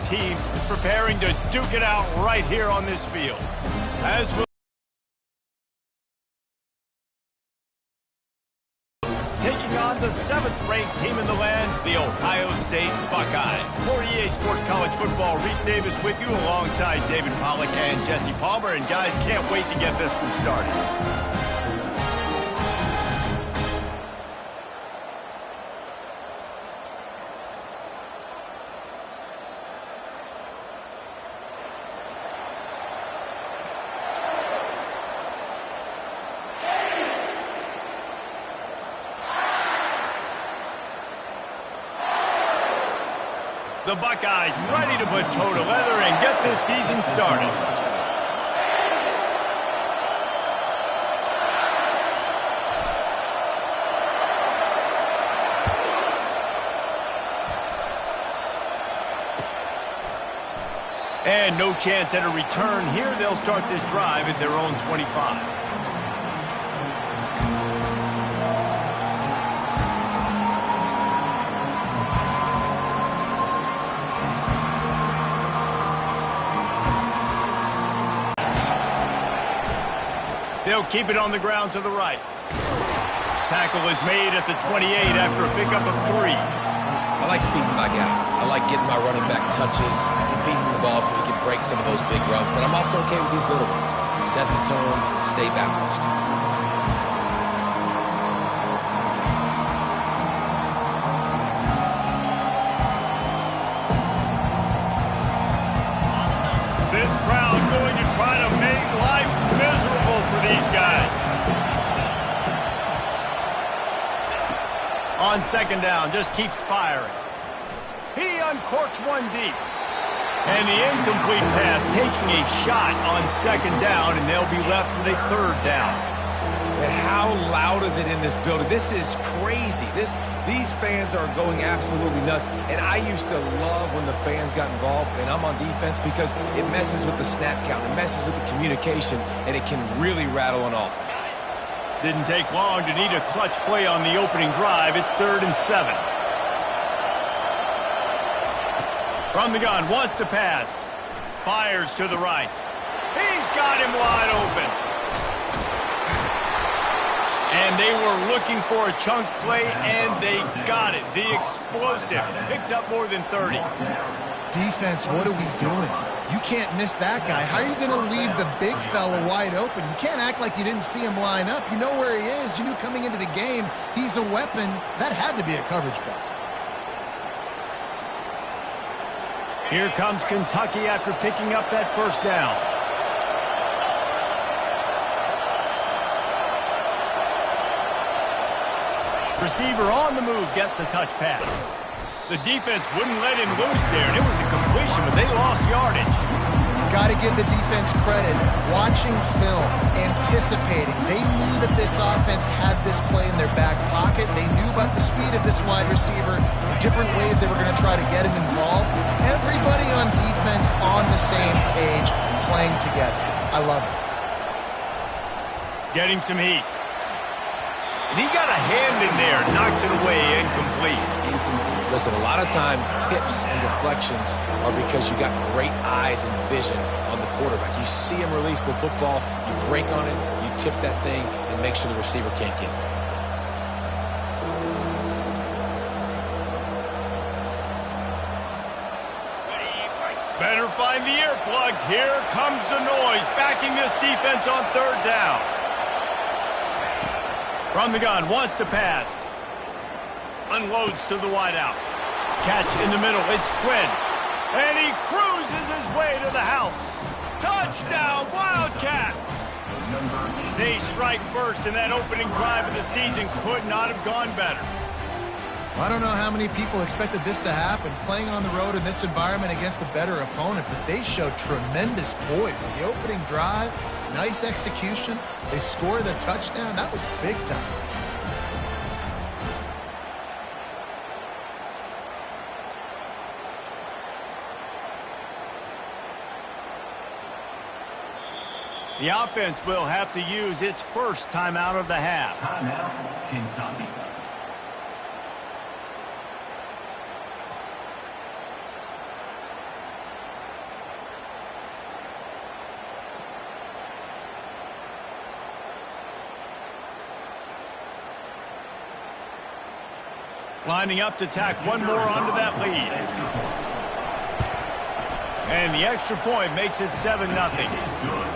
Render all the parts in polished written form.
teams preparing to duke it out right here on this field. As we'll taking on the 7th-ranked team in the land, the Ohio State Buckeyes. For EA Sports College Football, Reese Davis with you alongside David Pollack and Jesse Palmer. And guys, can't wait to get this one started. The Buckeyes ready to put toe to leather and get this season started. And no chance at a return here. They'll start this drive at their own 25. They'll keep it on the ground to the right. Tackle is made at the 28 after a pickup of 3. I like feeding my guy. I like getting my running back touches, feeding the ball so he can break some of those big runs. But I'm also okay with these little ones. Set the tone, stay balanced. This crowd going to try to make life miserable for these guys. On 2nd down, just keeps firing. He uncorks one deep. And the incomplete pass taking a shot on 2nd down, and they'll be left with a 3rd down. And how loud is it in this building? This is crazy. These fans are going absolutely nuts. And I used to love when the fans got involved, and I'm on defense, because it messes with the snap count, it messes with the communication, and it can really rattle an offense. Didn't take long to need a clutch play on the opening drive. It's 3rd and 7. From the gun, wants to pass. Fires to the right. He's got him wide open. And they were looking for a chunk play, and they got it. The explosive picks up more than 30. Defense, what are we doing? You can't miss that guy. How are you going to leave the big fella wide open? You can't act like you didn't see him line up. You know where he is. You knew coming into the game he's a weapon. That had to be a coverage bust. Here comes Kentucky after picking up that 1st down. Receiver on the move gets the touch pass. The defense wouldn't let him loose there, and it was a completion, but they lost yardage. Got to give the defense credit. Watching film, anticipating. They knew that this offense had this play in their back pocket. They knew about the speed of this wide receiver, different ways they were going to try to get him involved. Everybody on defense on the same page, playing together. I love it. Getting some heat. And he got a hand in there, knocks it away, incomplete. Listen, a lot of time, tips and deflections are because you got great eyes and vision on the quarterback. You see him release the football, you break on it, you tip that thing, and make sure the receiver can't get it. Better find the earplugs. Here comes the noise, backing this defense on 3rd down. From the gun, wants to pass. Unloads to the wideout. Catch in the middle, it's Quinn. And he cruises his way to the house. Touchdown, Wildcats! They strike first, and that opening drive of the season could not have gone better. I don't know how many people expected this to happen, playing on the road in this environment against a better opponent, but they showed tremendous poise on the opening drive. Nice execution. They score the touchdown. That was big time. The offense will have to use its first timeout of the half. Timeout, Kentucky. Lining up to tack one more onto that lead. And the extra point makes it 7-0.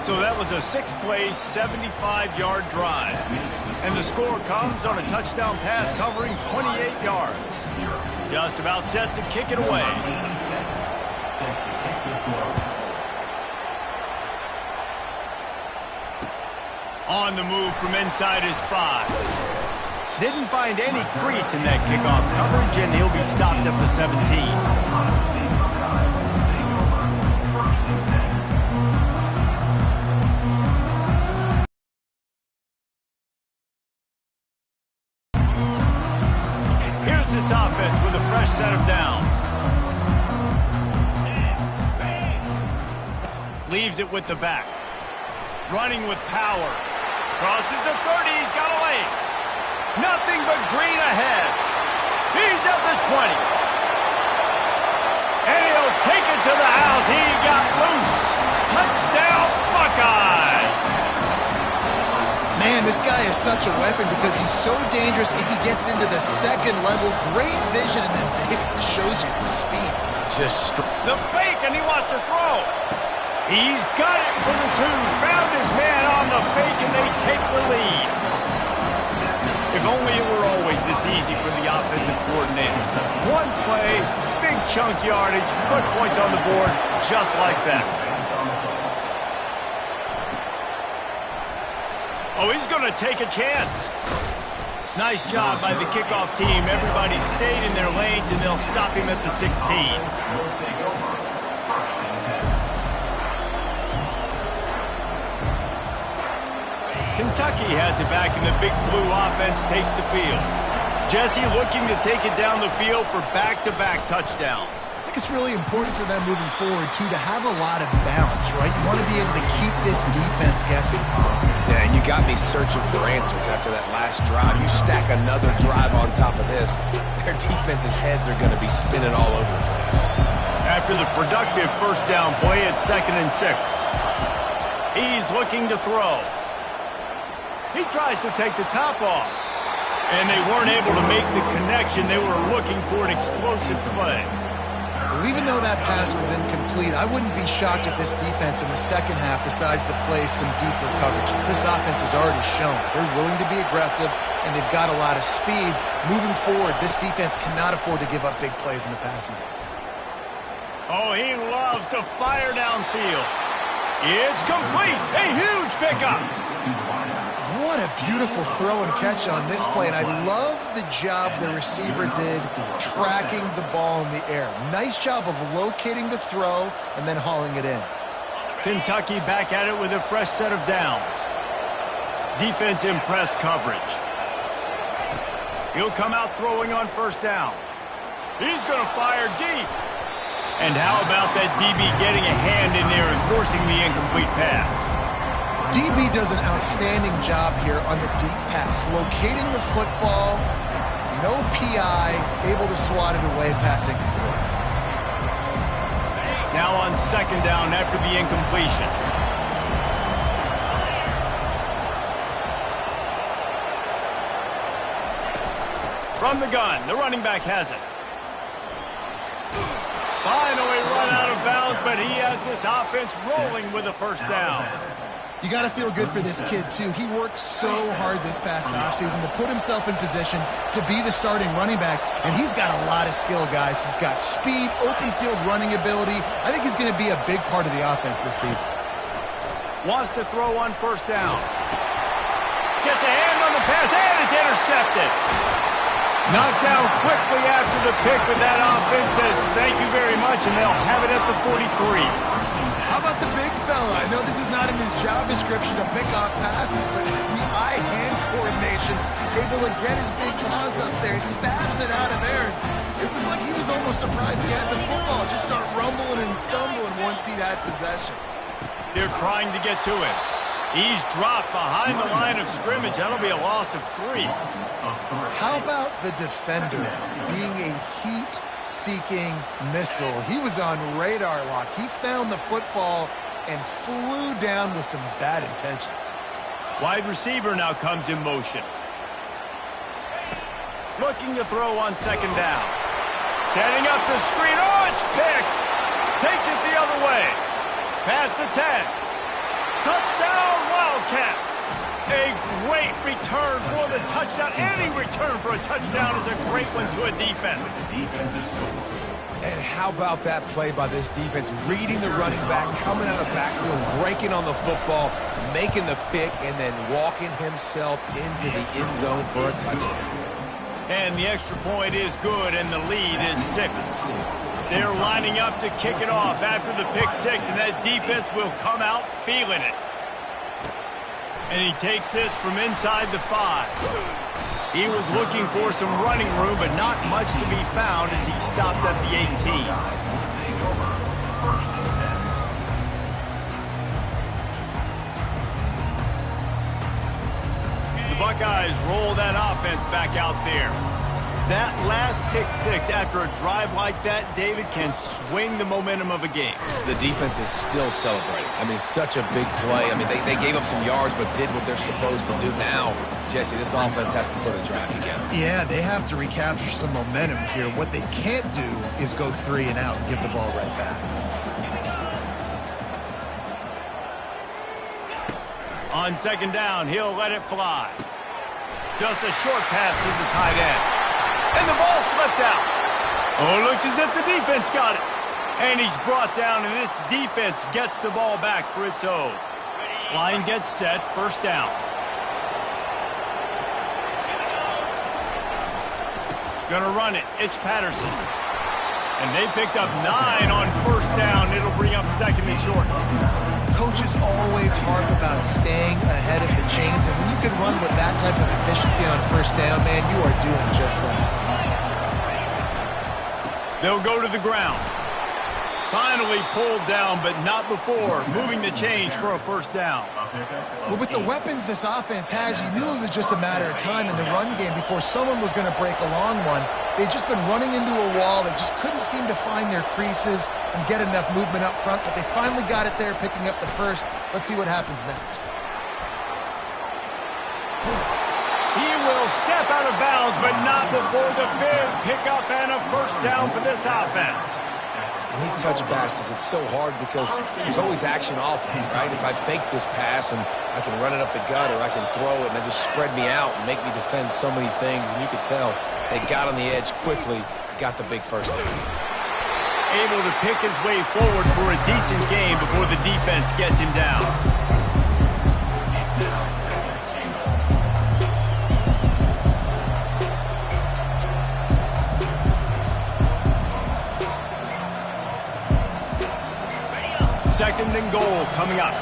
So that was a 6-play, 75-yard drive. And the score comes on a touchdown pass covering 28 yards. Just about set to kick it away. On the move from inside his 5. Didn't find any crease in that kickoff coverage, and he'll be stopped at the 17. This offense with a fresh set of downs. Leaves it with the back. Running with power. Crosses the 30. He's got a lane. Nothing but green ahead. He's at the 20. And he'll take it to the house. He got loose. Touchdown, Buckeyes. Man, this guy is such a weapon because he's so dangerous if he gets into the second level. Great vision, and then David shows you the speed. Just the fake, and he wants to throw. He's got it for the 2. Found his man on the fake, and they take the lead. If only it were always this easy for the offensive coordinator. One play, big chunk yardage, put points on the board just like that. Oh, he's going to take a chance. Nice job by the kickoff team. Everybody stayed in their lanes, and they'll stop him at the 16. Kentucky has it back, and the Big Blue offense takes the field. Jesse looking to take it down the field for back-to-back touchdowns. I think it's really important for them moving forward, too, to have a lot of balance, right? You want to be able to keep this defense guessing. Yeah, and you got me searching for answers after that last drive. You stack another drive on top of this, their defense's heads are going to be spinning all over the place. After the productive first down play, it's 2nd and 6. He's looking to throw. He tries to take the top off. And they weren't able to make the connection. They were looking for an explosive play. Well, even though that pass was incomplete, I wouldn't be shocked if this defense in the second half decides to play some deeper coverages. This offense has already shown they're willing to be aggressive, and they've got a lot of speed. Moving forward, this defense cannot afford to give up big plays in the passing game. Oh, he loves to fire downfield. It's complete. A huge pickup. What a beautiful throw and catch on this play, and I love the job the receiver did tracking the ball in the air. Nice job of locating the throw and then hauling it in. Kentucky back at it with a fresh set of downs. Defense in press coverage. He'll come out throwing on first down. He's going to fire deep. And how about that DB getting a hand in there and forcing the incomplete pass? DB does an outstanding job here on the deep pass, locating the football, no PI, able to swat it away, passing. Now on second down after the incompletion. From the gun, the running back has it. Finally run out of bounds, but he has this offense rolling with a first down. You got to feel good for this kid, too. He worked so hard this past offseason to put himself in position to be the starting running back, and he's got a lot of skill, guys. He's got speed, open field running ability. I think he's going to be a big part of the offense this season. Wants to throw on first down. Gets a hand on the pass, and it's intercepted. Knocked down quickly after the pick, but that offense says thank you very much, and they'll have it at the 43. How about the big fella? I know this is not in his job description to pick off passes, but the eye-hand coordination, able to get his big paws up there, stabs it out of there. It was like he was almost surprised he had the football. Just start rumbling and stumbling once he had possession. They're trying to get to him. He's dropped behind the line of scrimmage. That'll be a loss of 3. How about the defender being a heat-seeking missile? He was on radar lock. He found the football and flew down with some bad intentions. Wide receiver now comes in motion. Looking to throw on second down. Setting up the screen. Oh, it's picked. Takes it the other way. Past the 10. Touchdown, Wildcats. A great return for the touchdown. Any return for a touchdown is a great one to a defense. And how about that play by this defense? Reading the running back, coming out of the backfield, breaking on the football, making the pick, and then walking himself into the end zone for a touchdown. And the extra point is good, and the lead is 6. They're lining up to kick it off after the pick 6, and that defense will come out feeling it. And he takes this from inside the 5. He was looking for some running room, but not much to be found as he stopped at the 18. The Buckeyes roll that offense back out there. That last pick 6 after a drive like that, David, can swing the momentum of a game. The defense is still celebrating. I mean, such a big play. I mean, they gave up some yards but did what they're supposed to do. Now, Jesse, this offense has to put a drive together. Yeah, they have to recapture some momentum here. What they can't do is go 3 and out and give the ball right back. On second down, he'll let it fly. Just a short pass to the tight end. And the ball slipped out. Oh, it looks as if the defense got it. And he's brought down, and this defense gets the ball back for its own. Line gets set, first down. Gonna run it. It's Patterson. And they picked up 9 on first down. It'll bring up second and short. Coaches always harp about staying ahead of the chains, and when you can run with that type of efficiency on first down, man, you are doing just that. They'll go to the ground. Finally pulled down, but not before moving the chains for a first down. Well, with the weapons this offense has, you knew it was just a matter of time in the run game before someone was going to break a long one. They'd just been running into a wall. They just couldn't seem to find their creases and get enough movement up front, but they finally got it there, picking up the first. Let's see what happens next. He will step out of bounds, but not before the big pickup and a first down for this offense. And these touch passes, it's so hard because there's always action off me, right? If I fake this pass and I can run it up the gut or I can throw it and they just spread me out and make me defend so many things. And you could tell they got on the edge quickly, got the big first down. Able to pick his way forward for a decent game before the defense gets him down. Second and goal coming up.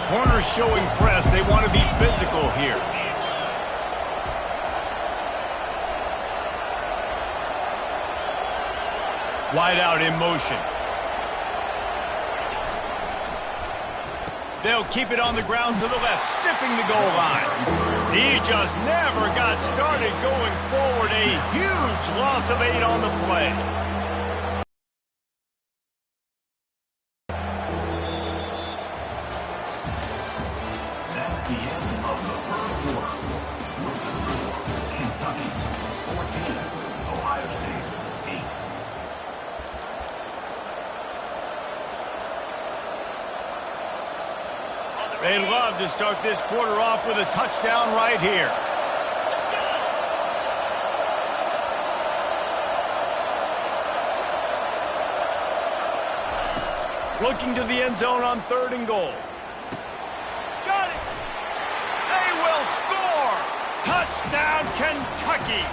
Corners showing press. They want to be physical here. Wide out in motion. They'll keep it on the ground to the left, sniffing the goal line. He just never got started going forward. A huge loss of 8 on the play. They love to start this quarter off with a touchdown right here. Looking to the end zone on 3rd and goal. Got it! They will score! Touchdown, Kentucky!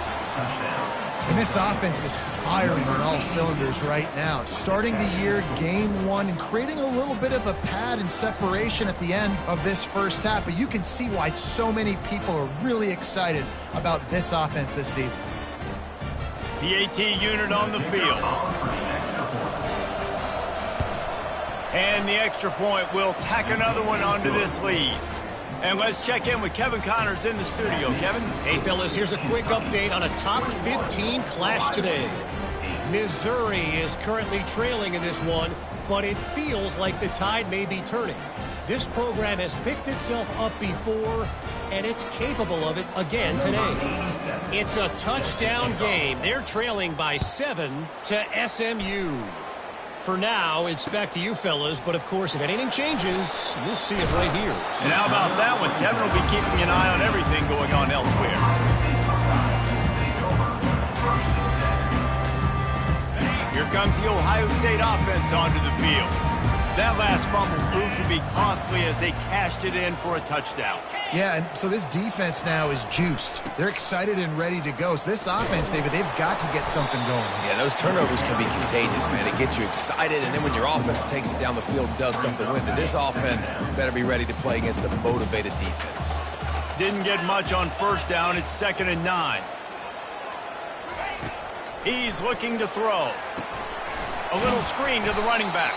And this offense is firing on all cylinders right now. Starting the year, game 1, and creating a little bit of a pad and separation at the end of this first half. But you can see why so many people are really excited about this offense this season. The AT unit on the field. And the extra point will tack another one onto this lead. And let's check in with Kevin Connors in the studio. Kevin? Hey, fellas, here's a quick update on a top 15 clash today. Missouri is currently trailing in this one, but it feels like the tide may be turning. This program has picked itself up before, and it's capable of it again today. It's a touchdown game. They're trailing by 7 to SMU. For now, it's back to you fellas, but of course, if anything changes, you'll see it right here. And how about that one? Kevin will be keeping an eye on everything going on elsewhere. Here comes the Ohio State offense onto the field. That last fumble proved to be costly as they cashed it in for a touchdown. Yeah, and so this defense now is juiced. They're excited and ready to go. So this offense, David, they've got to get something going. Yeah, those turnovers can be contagious, man. It gets you excited, and then when your offense takes it down the field and does something with it, this offense better be ready to play against a motivated defense. Didn't get much on first down. It's 2nd and 9. He's looking to throw. A little screen to the running back.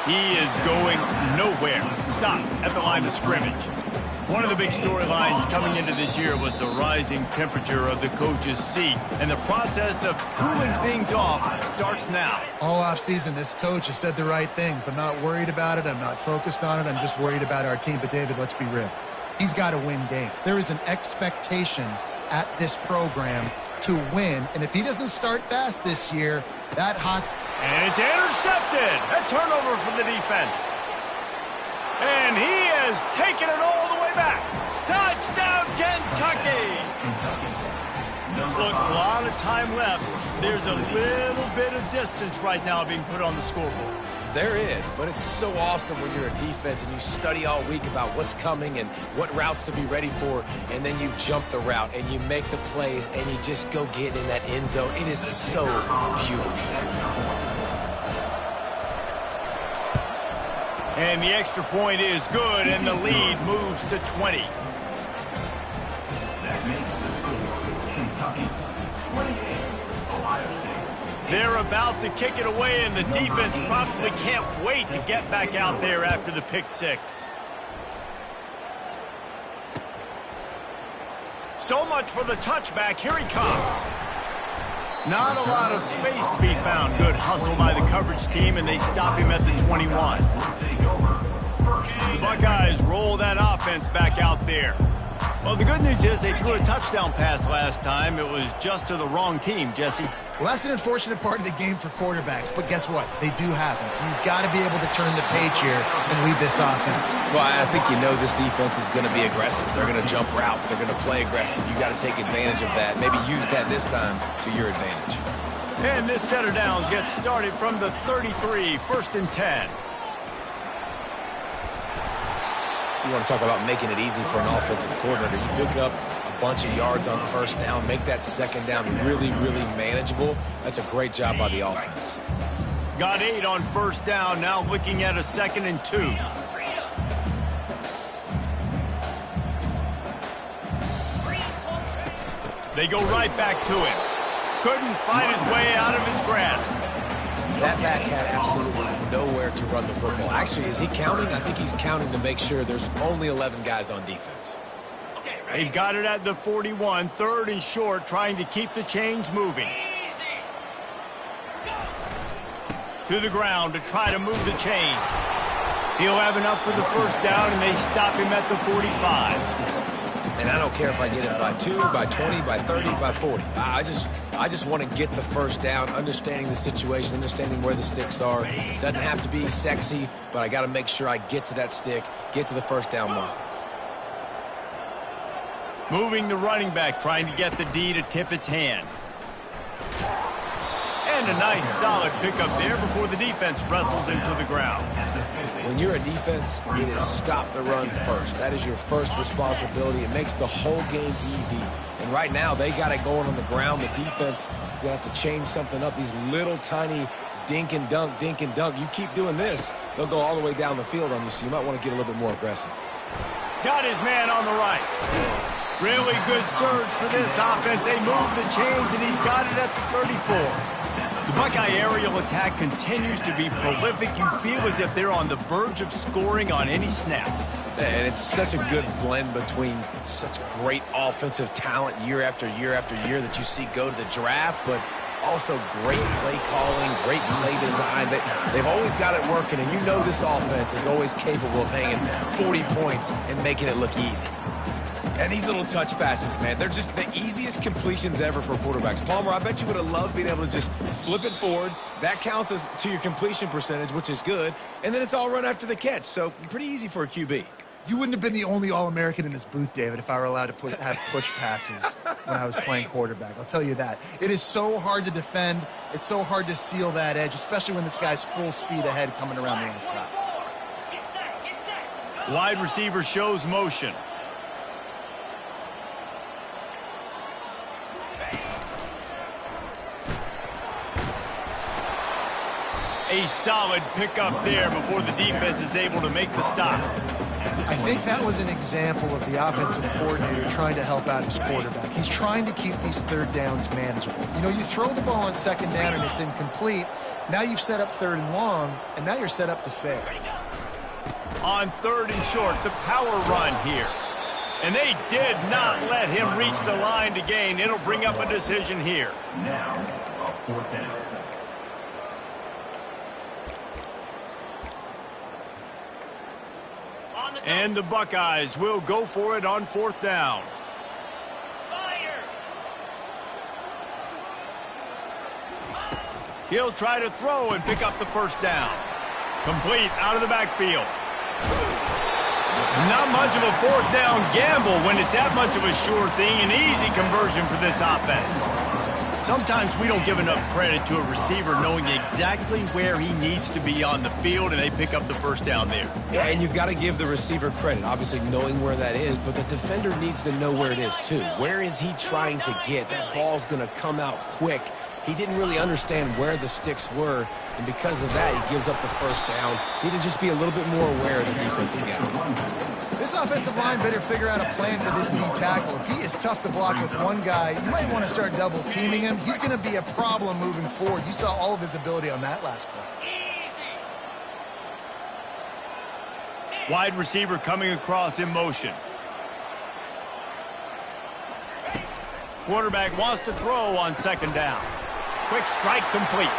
He is going nowhere. Stop at the line of scrimmage. One of the big storylines coming into this year was the rising temperature of the coach's seat, and the process of cooling things off starts now. All offseason, this coach has said the right things. I'm not worried about it. I'm not focused on it. I'm just worried about our team. But, David, let's be real. He's got to win games. There is an expectation at this program to win, and if he doesn't start fast this year, that hot... And it's intercepted. A turnover for the defense. And he has taken it all the way back. Touchdown, Kentucky! Look, a lot of time left. There's a little bit of distance right now being put on the scoreboard. There is, but it's so awesome when you're a defense and you study all week about what's coming and what routes to be ready for, and then you jump the route and you make the plays and you just go get in that end zone. It is so beautiful. And the extra point is good, and the lead moves to 20. That makes the score Kentucky 28, Ohio State. They're about to kick it away, and the defense probably can't wait to get back out there after the pick six. So much for the touchback. Here he comes. Not a lot of space to be found. Good hustle by the coverage team, and they stop him at the 21. The Buckeyes roll that offense back out there. Well, the good news is they threw a touchdown pass last time. It was just to the wrong team, Jesse. Well, that's an unfortunate part of the game for quarterbacks, but guess what? They do happen, so you've got to be able to turn the page here and lead this offense. Well, I think you know this defense is going to be aggressive. They're going to jump routes. They're going to play aggressive. You got to take advantage of that. Maybe use that this time to your advantage. And this set of downs gets started from the 33, 1st and 10. You want to talk about making it easy for an offensive coordinator. You pick up a bunch of yards on first down, make that second down really, really manageable. That's a great job by the offense. Got 8 on first down, now looking at a 2nd and 2. They go right back to him. Couldn't find his way out of his grasp. That back had absolutely nowhere to run the football. Actually, is he counting? I think he's counting to make sure there's only 11 guys on defense. They've got it at the 41, 3rd and short, trying to keep the chains moving. To the ground to try to move the chains. He'll have enough for the first down, and they stop him at the 45. And I don't care if I get it by 2, by 20, by 30, by 40. I just want to get the first down, understanding the situation, understanding where the sticks are. Doesn't have to be sexy, but I got to make sure I get to that stick, get to the first down mark. Moving the running back, trying to get the D to tip its hand. And a nice solid pickup there before the defense wrestles him to the ground. When you're a defense, it is stop the run first. That is your first responsibility. It makes the whole game easy. And right now, they got it going on the ground. The defense is going to have to change something up. These little tiny dink and dunk, dink and dunk. You keep doing this, they'll go all the way down the field on you, so you might want to get a little bit more aggressive. Got his man on the right. Really good surge for this offense. They move the chains, and he's got it at the 34. The Buckeye aerial attack continues to be prolific. You feel as if they're on the verge of scoring on any snap. And it's such a good blend between such great offensive talent year after year after year that you see go to the draft, but also great play calling, great play design. They've always got it working, and you know this offense is always capable of hanging 40 points and making it look easy. And these little touch passes, man, they're just the easiest completions ever for quarterbacks. Palmer, I bet you would have loved being able to just flip it forward. That counts as to your completion percentage, which is good. And then it's all run after the catch, so pretty easy for a QB. You wouldn't have been the only All-American in this booth, David, if I were allowed to have push passes when I was playing quarterback. I'll tell you that. It is so hard to defend. It's so hard to seal that edge, especially when this guy's full speed ahead coming around the outside. Wide receiver shows motion. A solid pickup there before the defense is able to make the stop. I think that was an example of the offensive coordinator trying to help out his quarterback. He's trying to keep these third downs manageable. You know, you throw the ball on second down and it's incomplete. Now you've set up third and long, and now you're set up to fail. On third and short, the power run here. And they did not let him reach the line to gain. It'll bring up a decision here. Now, a 4th down. And the Buckeyes will go for it on 4th down. He'll try to throw and pick up the first down. Complete out of the backfield. Not much of a 4th down gamble when it's that much of a sure thing, an easy conversion for this offense. Sometimes we don't give enough credit to a receiver knowing exactly where he needs to be on the field, and they pick up the first down there. Yeah, and you've got to give the receiver credit, obviously knowing where that is, but the defender needs to know where it is too. Where is he trying to get? That ball's going to come out quick. He didn't really understand where the sticks were, and because of that, he gives up the first down. Need to just be a little bit more aware as a defensive guy. This offensive line better figure out a plan for this D tackle. If he is tough to block with one guy, you might want to start double teaming him. He's going to be a problem moving forward. You saw all of his ability on that last play. Wide receiver coming across in motion. Quarterback wants to throw on second down. Quick strike complete.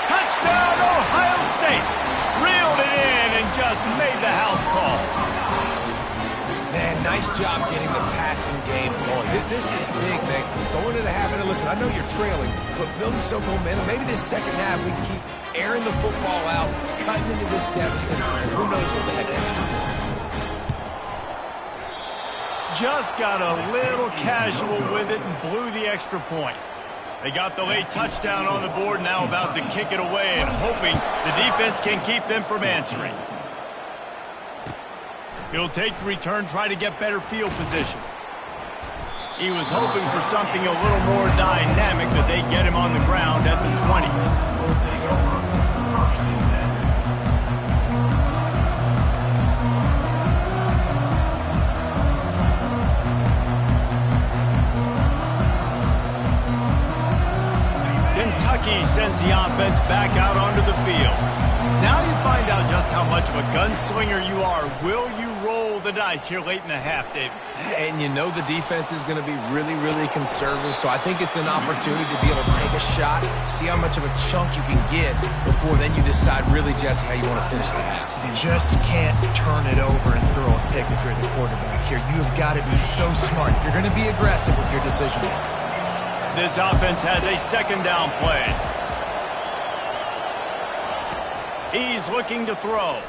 Touchdown, Ohio State. Reeled it in and just made the house call. Man, nice job getting the passing game going. This is big, man. Going into the half, and listen, I know you're trailing, but building some momentum. Maybe this second half we can keep airing the football out, cutting into this deficit, and who knows what the heck will happen. Just got a little casual with it and blew the extra point. They got the late touchdown on the board, now about to kick it away and hoping the defense can keep them from answering. He'll take the return, try to get better field position. He was hoping for something a little more dynamic, that they get him on the ground at the 20. Will take over. 1st and 10. Kentucky sends the offense back out onto the field. Now you find out just how much of a gunslinger you are. Will you roll the dice here late in the half, David? And you know the defense is going to be really, really conservative, so I think it's an opportunity to be able to take a shot, see how much of a chunk you can get before then you decide really, Jesse, how you want to finish the half. You just can't turn it over and throw a pick if you're the quarterback here. You have got to be so smart if you're going to be aggressive with your decision. This offense has a second down play. He's looking to throw.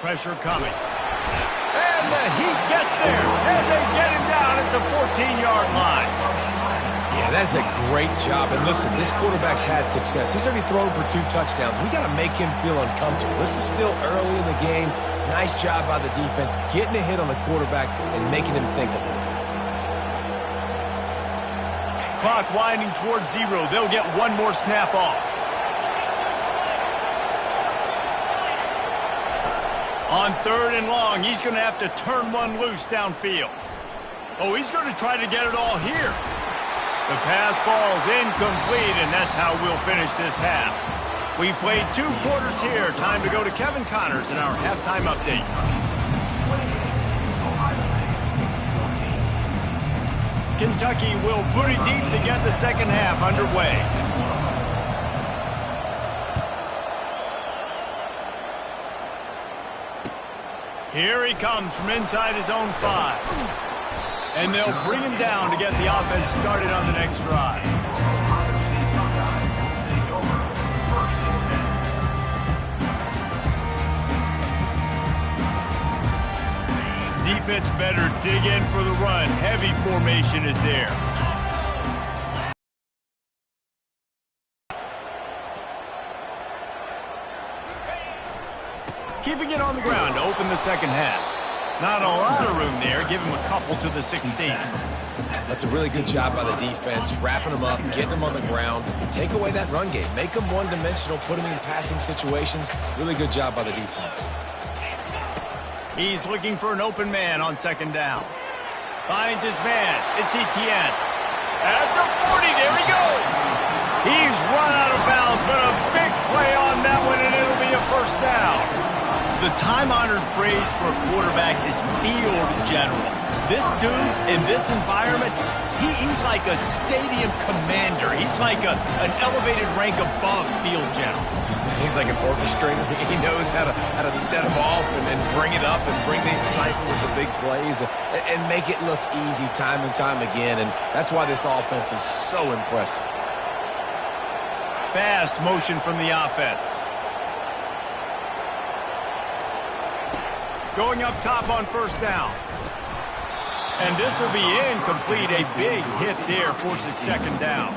Pressure coming. And the heat gets there. And they get him down at the 14-yard line. Yeah, that's a great job. And listen, this quarterback's had success. He's already thrown for 2 touchdowns. We got to make him feel uncomfortable. This is still early in the game. Nice job by the defense, getting a hit on the quarterback and making him think a little bit. Clock winding towards 0. They'll get one more snap off. On 3rd and long, he's going to have to turn one loose downfield. Oh, he's going to try to get it all here. The pass falls incomplete, and that's how we'll finish this half. We played 2 quarters here. Time to go to Kevin Connors in our halftime update. Kentucky will boot it deep to get the second half underway. Here he comes from inside his own 5. And they'll bring him down to get the offense started on the next drive. Defense better dig in for the run. Heavy formation is there. Keeping it on the ground to open the second half. Not a lot of room there. Give him a couple to the 16. That's a really good job by the defense, wrapping them up, getting them on the ground. Take away that run game. Make them one-dimensional, put them in passing situations. Really good job by the defense. He's looking for an open man on second down. Finds his man. It's Etienne. At the 40, there he goes. He's run out of bounds, but a big play on that one, and it'll be a first down. The time-honored phrase for a quarterback is field general. This dude, in this environment, he's like a stadium commander. He's like an elevated rank above field general. He's like an orchestrator. He knows how to set them off and then bring it up and bring the excitement with the big plays and make it look easy time and time again. And that's why this offense is so impressive. Fast motion from the offense. Going up top on first down. And this will be incomplete. A big hit there forces second down.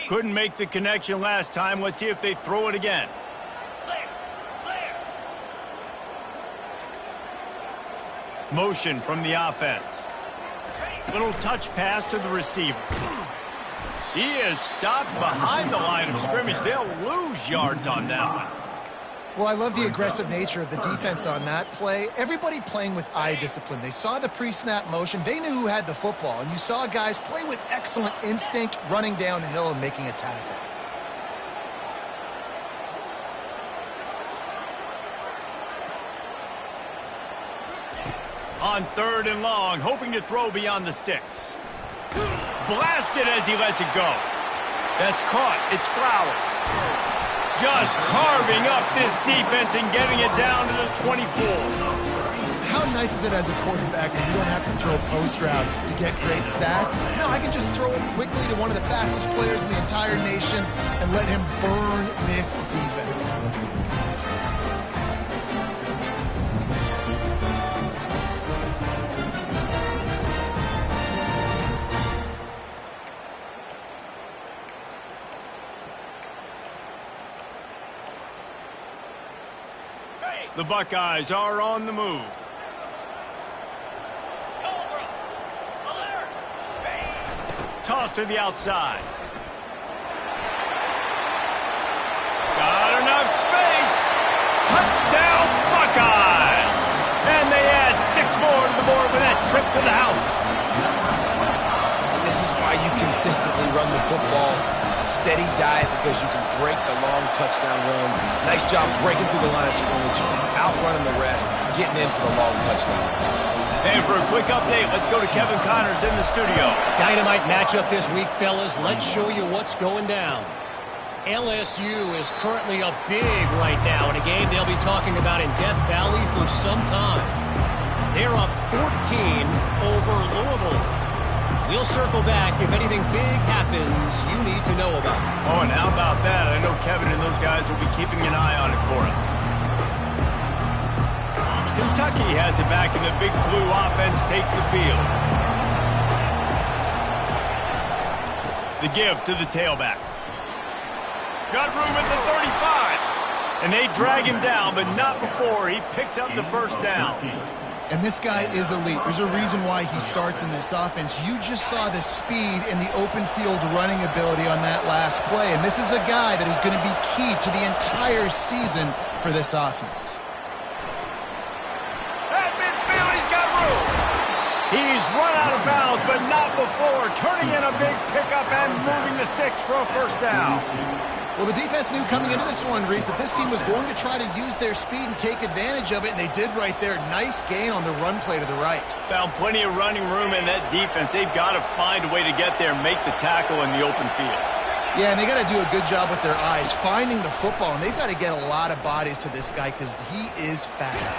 Couldn't make the connection last time. Let's see if they throw it again. Motion from the offense. Little touch pass to the receiver. He is stopped behind the line of scrimmage. They'll lose yards on that one. Well, I love the aggressive nature of the defense on that play. Everybody playing with eye discipline. They saw the pre-snap motion. They knew who had the football. And you saw guys play with excellent instinct, running downhill and making a tackle. On third and long, hoping to throw beyond the sticks. Blasted as he lets it go. That's caught. It's Flowers. Just carving up this defense and getting it down to the 24. How nice is it as a quarterback when you don't have to throw post routes to get great stats? No, I can just throw it quickly to one of the fastest players in the entire nation and let him burn this defense. The Buckeyes are on the move. Toss to the outside. Got enough space. Touchdown Buckeyes. And they add 6 more to the board with that trip to the house. This is why you consistently run the football. Steady diet because you can break the long touchdown runs. Nice job breaking through the line of scrimmage, outrunning the rest, getting in for the long touchdown. And for a quick update, let's go to Kevin Connors in the studio. Dynamite matchup this week, fellas. Let's show you what's going down. LSU is currently up big right now in a game they'll be talking about in Death Valley for some time. They're up 14 over Louisville. We'll circle back if anything big happens you need to know about. Oh, and how about that? I know Kevin and those guys will be keeping an eye on it for us. Kentucky has it back, and the big blue offense takes the field. The give to the tailback. got room at the 35. And they drag him down, but not before he picks up the first down. And this guy is elite. There's a reason why he starts in this offense. You just saw the speed and the open field running ability on that last play. And this is a guy that is going to be key to the entire season for this offense. At midfield, he's got room. He's run out of bounds, but not before turning in a big pickup and moving the sticks for a first down. Well, the defense knew coming into this one, Reese, that this team was going to try to use their speed and take advantage of it, and they did right there. Nice gain on the run play to the right. Found plenty of running room in that defense. They've got to find a way to get there and make the tackle in the open field. Yeah, and they got to do a good job with their eyes, finding the football, and they've got to get a lot of bodies to this guy because he is fast.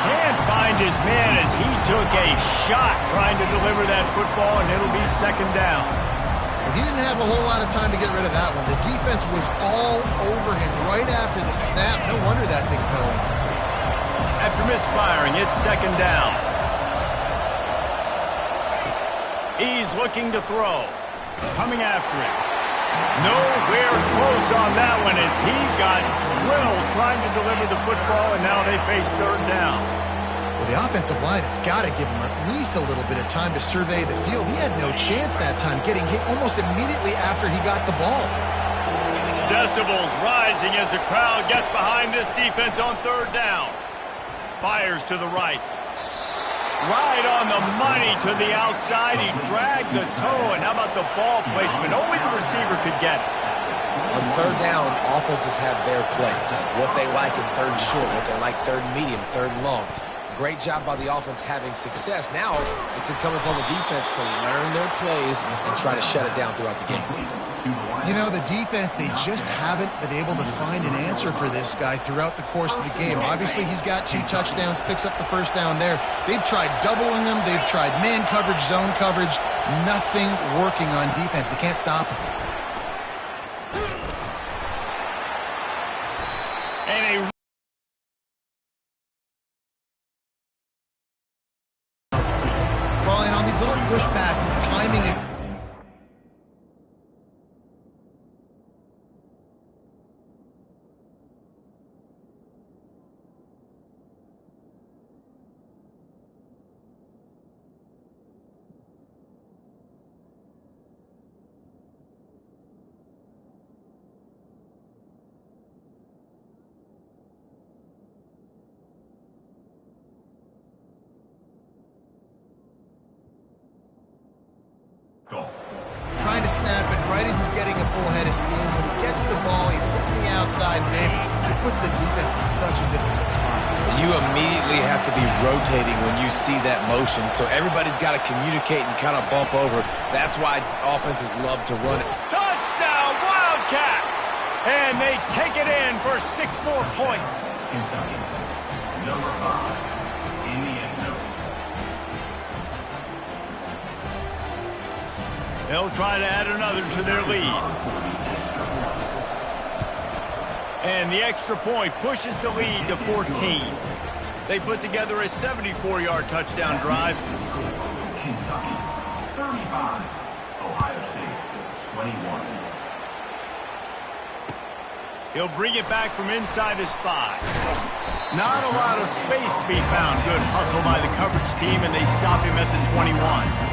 Can't find his man as he took a shot trying to deliver that football, and it'll be second down. He didn't have a whole lot of time to get rid of that one. The defense was all over him right after the snap. No wonder that thing fell in. After misfiring, it's second down. He's looking to throw. Coming after him. Nowhere close on that one as he got drilled trying to deliver the football, and now they face third down. Well, the offensive line has got to give him at least a little bit of time to survey the field. He had no chance that time, getting hit almost immediately after he got the ball. Decibels rising as the crowd gets behind this defense on third down. Fires to the right. Right on the money to the outside. He dragged the toe, and how about the ball placement? Only the receiver could get it. On third down, offenses have their plays. What they like in third and short, what they like third and medium, third and long. Great job by the offense having success. Now it's incumbent upon the defense to learn their plays and try to shut it down throughout the game. You know, the defense, they just haven't been able to find an answer for this guy throughout the course of the game. Obviously, he's got 2 touchdowns, picks up the first down there. They've tried doubling him. They've tried man coverage, zone coverage. Nothing working on defense. They can't stop him. And a on these little push passes, timing it. Trying to snap it right as he's getting a full head of steam. When he gets the ball, he's hitting the outside, and it puts the defense in such a difficult spot. You immediately have to be rotating when you see that motion, so everybody's got to communicate and kind of bump over. That's why offenses love to run it. touchdown, Wildcats! And they take it in for 6 more points. Kentucky, number 5 in the end zone. They'll try to add another to their lead. And the extra point pushes the lead to 14. They put together a 74-yard touchdown drive. Kentucky, 35. Ohio State, 21. He'll bring it back from inside his 5. Not a lot of space to be found. Good hustle by the coverage team, and they stop him at the 21.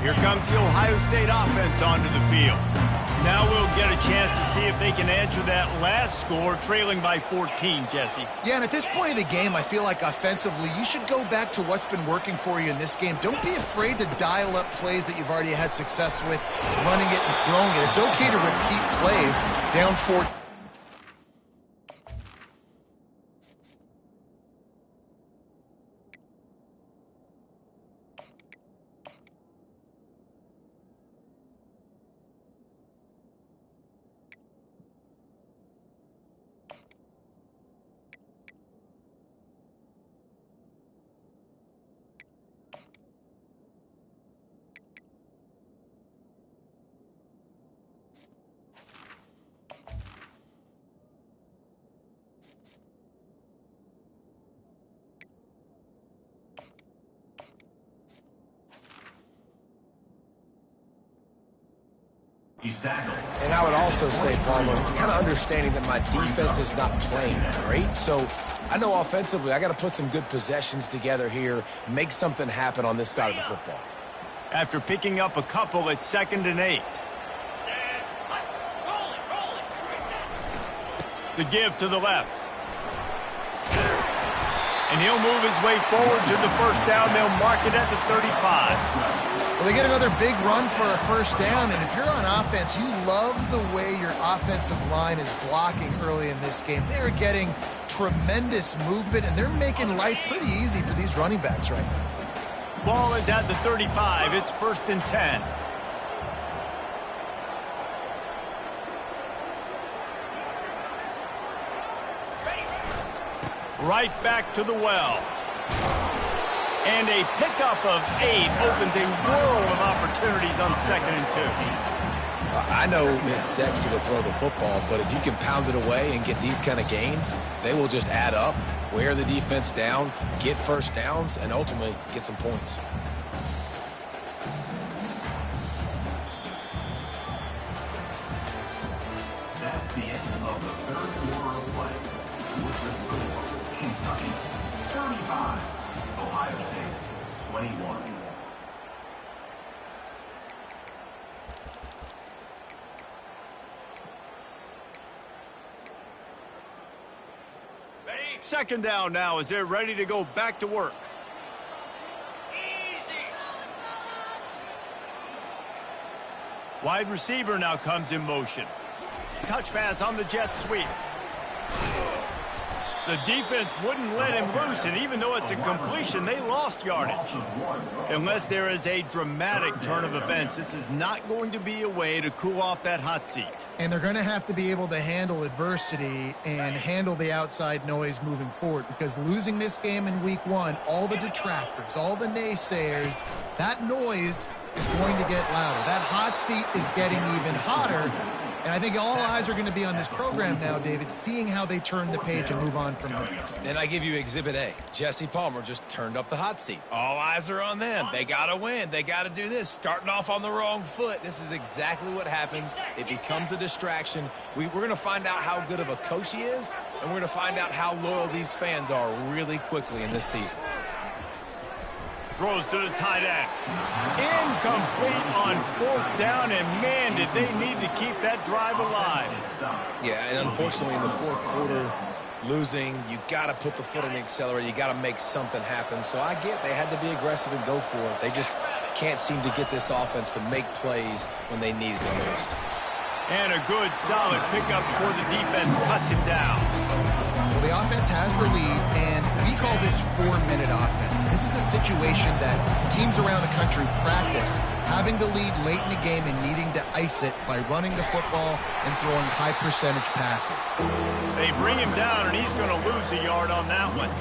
Here comes the Ohio State offense onto the field. Now we'll get a chance to see if they can answer that last score, trailing by 14, Jesse. Yeah, and at this point of the game, I feel like offensively, you should go back to what's been working for you in this game. Don't be afraid to dial up plays that you've already had success with, running it and throwing it. It's okay to repeat plays down 14. He's tackled. And I would also say, Palmer, kind of understanding that my defense is not playing great. So I know offensively I got to put some good possessions together here, make something happen on this side of the football. After picking up a couple, it's 2nd and 8. The give to the left. And he'll move his way forward to the first down. They'll mark it at the 35. Well, they get another big run for a first down, and if you're on offense, you love the way your offensive line is blocking early in this game. They're getting tremendous movement, and they're making life pretty easy for these running backs right now. Ball is at the 35. It's 1st and 10. Right back to the well. And a pickup of 8 opens a world of opportunities on 2nd and 2. I know it's sexy to throw the football, but if you can pound it away and get these kind of gains, they will just add up, wear the defense down, get first downs, and ultimately get some points. That's the end of the third quarter of play. With the score, Kentucky 35, Ohio State 21. Second down now as they're ready to go back to work. Wide receiver now comes in motion. Touch pass on the jet sweep. The defense wouldn't let him loose, and even though it's a completion, they lost yardage. Unless there is a dramatic turn of events, this is not going to be a way to cool off that hot seat. And they're going to have to be able to handle adversity and handle the outside noise moving forward, because losing this game in week 1, all the detractors, all the naysayers, that noise is going to get louder. That hot seat is getting even hotter. And I think all eyes are going to be on this program now, David, seeing how they turn the page and move on from this. And I give you Exhibit A. Jesse Palmer just turned up the hot seat. All eyes are on them. They got to win. They got to do this. Starting off on the wrong foot. This is exactly what happens. It becomes a distraction. We're going to find out how good of a coach he is, and we're going to find out how loyal these fans are really quickly in this season. Throws to the tight end. Incomplete on 4th down, and man, did they need to keep that drive alive. Yeah, and unfortunately in the 4th quarter, losing, you got to put the foot on the accelerator. You got to make something happen. So I get they had to be aggressive and go for it. They just can't seem to get this offense to make plays when they need it the most. And a good, solid pickup before the defense cuts him down. Well, the offense has the lead, and we call this 4-minute offense. This is a situation that teams around the country practice, having the lead late in the game and needing to ice it by running the football and throwing high-percentage passes. They bring him down, and he's going to lose a yard on that one.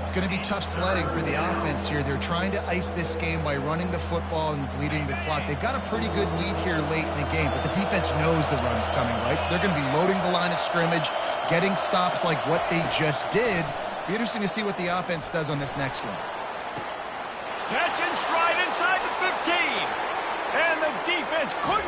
It's going to be tough sledding for the offense here. They're trying to ice this game by running the football and bleeding the clock. They've got a pretty good lead here late in the game, but the defense knows the run's coming, right? So they're going to be loading the line of scrimmage, getting stops like what they just did. Be interesting to see what the offense does on this next one. Catch and stride inside the 15. And the defense couldn't